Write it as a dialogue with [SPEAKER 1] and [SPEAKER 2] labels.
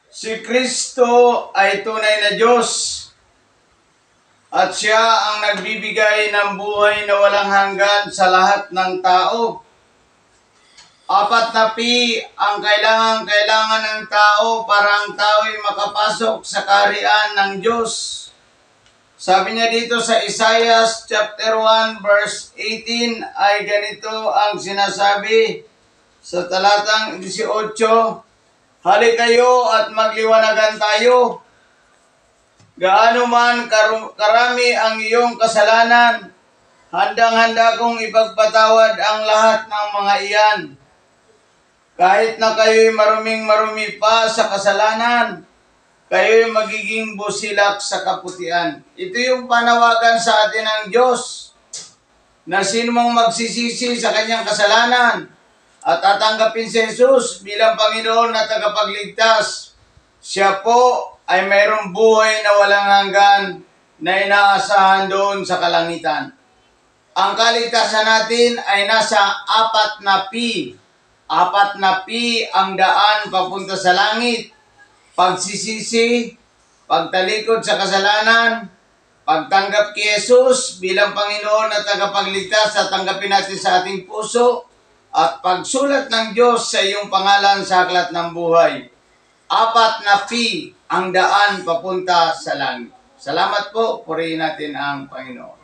[SPEAKER 1] Si Kristo ay tunay na Diyos at siya ang nagbibigay ng buhay na walang hanggan sa lahat ng tao. Apat na P ang kailangan ng tao para ang tao ay makapasok sa kaharian ng Diyos. Sabi niya dito sa Isaiah chapter 1 verse 18 ay ganito ang sinasabi sa talatang 18, "Halik kayo at magliwanagan tayo. Gaano man karami ang iyong kasalanan, handang-handa kong ipagpatawad ang lahat ng mga iyan. Kahit na kayo'y maruming-marumi pa sa kasalanan, kayo'y magiging busilak sa kaputian." Ito yung panawagan sa atin ng Diyos, na sino mang magsisisi sa kanyang kasalanan at tatanggapin si Jesus bilang Panginoon na tagapagligtas, siya po ay mayroong buhay na walang hanggan na inaasahan doon sa kalangitan. Ang kaligtasan natin ay nasa apat na P. Apat na P ang daan papunta sa langit: pagsisisi, pagtalikod sa kasalanan, pagtanggap kay Jesus bilang Panginoon at tagapagligtas at tanggapin natin sa ating puso, at pagsulat ng Diyos sa iyong pangalan sa aklat ng buhay. Apat na P ang daan papunta sa langit. Salamat po, purihin natin ang Panginoon.